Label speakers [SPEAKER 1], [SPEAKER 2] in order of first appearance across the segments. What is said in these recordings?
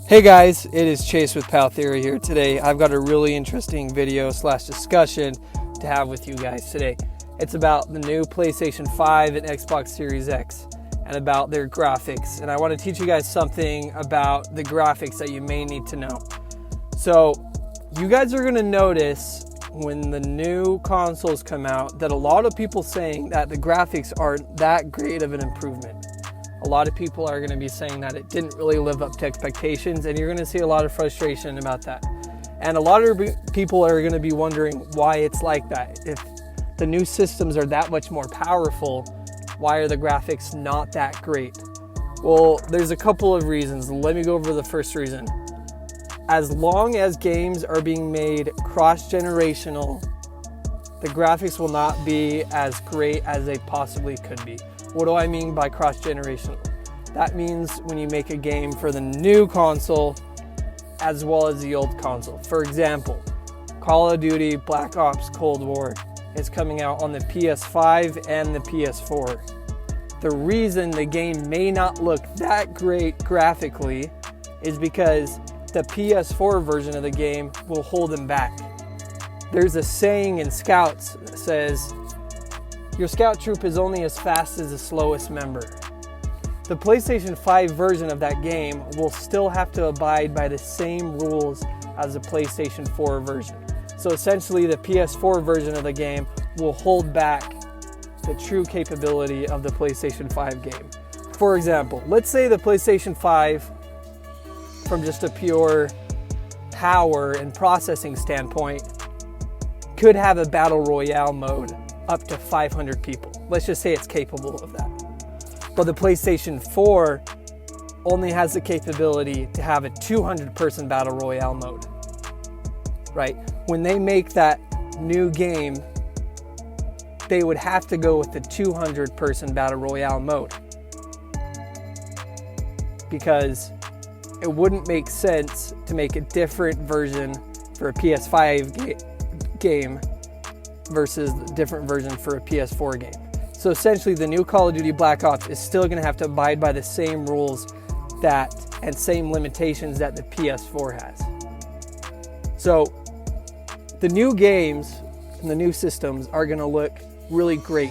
[SPEAKER 1] Hey guys, it is Chase with Pal Theory here today. I've got a really interesting video / discussion to have with you guys today. It's about the new PlayStation 5 and Xbox Series X and about their graphics. And I want to teach you guys something about the graphics that you may need to know. So you guys are going to notice when the new consoles come out that a lot of people saying that the graphics aren't that great of an improvement. A lot of people are going to be saying that it didn't really live up to expectations, and you're going to see a lot of frustration about that. And a lot of people are going to be wondering why it's like that. If the new systems are that much more powerful, why are the graphics not that great? Well, there's a couple of reasons. Let me go over the first reason. As long as games are being made cross-generational, the graphics will not be as great as they possibly could be. What do I mean by cross-generational? That means when you make a game for the new console as well as the old console. For example, Call of Duty Black Ops Cold War is coming out on the ps5 and the ps4. The reason the game may not look that great graphically is because the ps4 version of the game will hold them back. There's a saying in Scouts that says, your scout troop is only as fast as the slowest member. The PlayStation 5 version of that game will still have to abide by the same rules as the PlayStation 4 version. So essentially the PS4 version of the game will hold back the true capability of the PlayStation 5 game. For example, let's say the PlayStation 5, from just a pure power and processing standpoint, could have a battle royale mode up to 500 people. Let's just say it's capable of that. But the PlayStation 4 only has the capability to have a 200-person battle royale mode, right? When they make that new game, they would have to go with the 200-person battle royale mode because it wouldn't make sense to make a different version for a PS5 game versus a different version for a PS4 game. So essentially the new Call of Duty Black Ops is still going to have to abide by the same rules and same limitations that the PS4 has. So the new games and the new systems are going to look really great,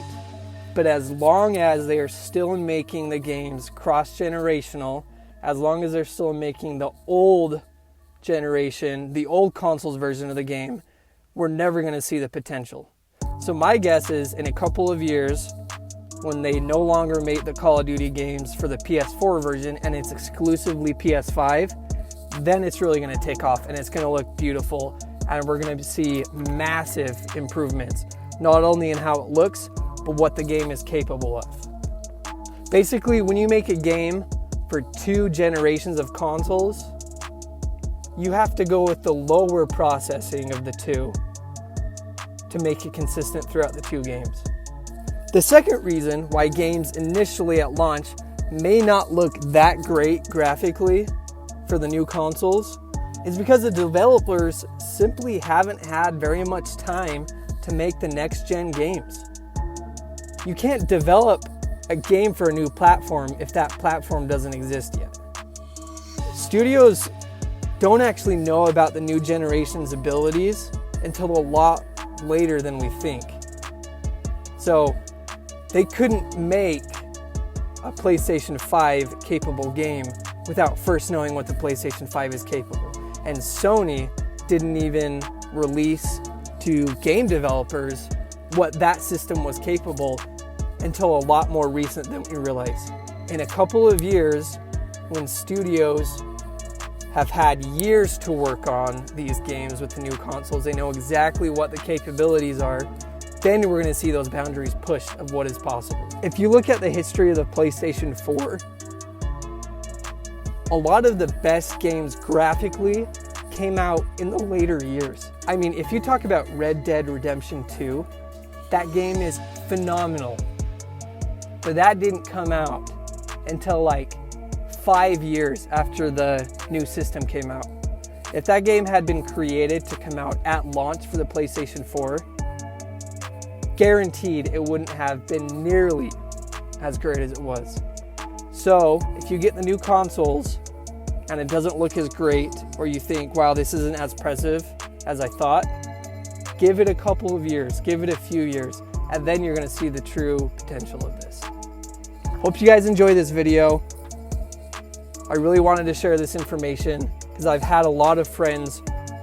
[SPEAKER 1] but as long as they are still making the games cross-generational, as long as they're still making the old generation, the old consoles version of the game, we're never going to see the potential. So my guess is in a couple of years, when they no longer make the Call of Duty games for the PS4 version and it's exclusively PS5, then it's really going to take off and it's going to look beautiful, and we're going to see massive improvements, not only in how it looks, but what the game is capable of. Basically, when you make a game for 2 generations of consoles, you have to go with the lower processing of the two to make it consistent throughout the 2 games. The second reason why games initially at launch may not look that great graphically for the new consoles is because the developers simply haven't had very much time to make the next gen games. You can't develop a game for a new platform if that platform doesn't exist yet. Studios don't actually know about the new generation's abilities until a lot later than we think. So they couldn't make a PlayStation 5 capable game without first knowing what the PlayStation 5 is capable. And Sony didn't even release to game developers what that system was capable until a lot more recent than we realize. In a couple of years, when studios have had years to work on these games with the new consoles, they know exactly what the capabilities are, then we're going to see those boundaries pushed of what is possible. If you look at the history of the PlayStation 4, a lot of the best games graphically came out in the later years. I mean, if you talk about Red Dead Redemption 2, that game is phenomenal. But that didn't come out until like 5 years after the new system came out. If that game had been created to come out at launch for the PlayStation 4, guaranteed it wouldn't have been nearly as great as it was. So if you get the new consoles and it doesn't look as great, or you think, wow, this isn't as impressive as I thought, give it a couple of years, give it a few years, and then you're gonna see the true potential of this. Hope you guys enjoy this video. I really wanted to share this information because I've had a lot of friends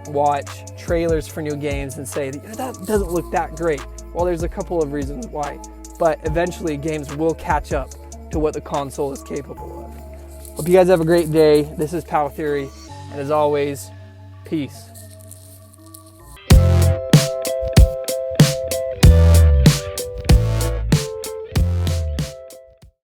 [SPEAKER 1] watch trailers for new games and say, that doesn't look that great. Well, there's a couple of reasons why, but eventually games will catch up to what the console is capable of. Hope you guys have a great day. This is Power Theory, and as always, peace.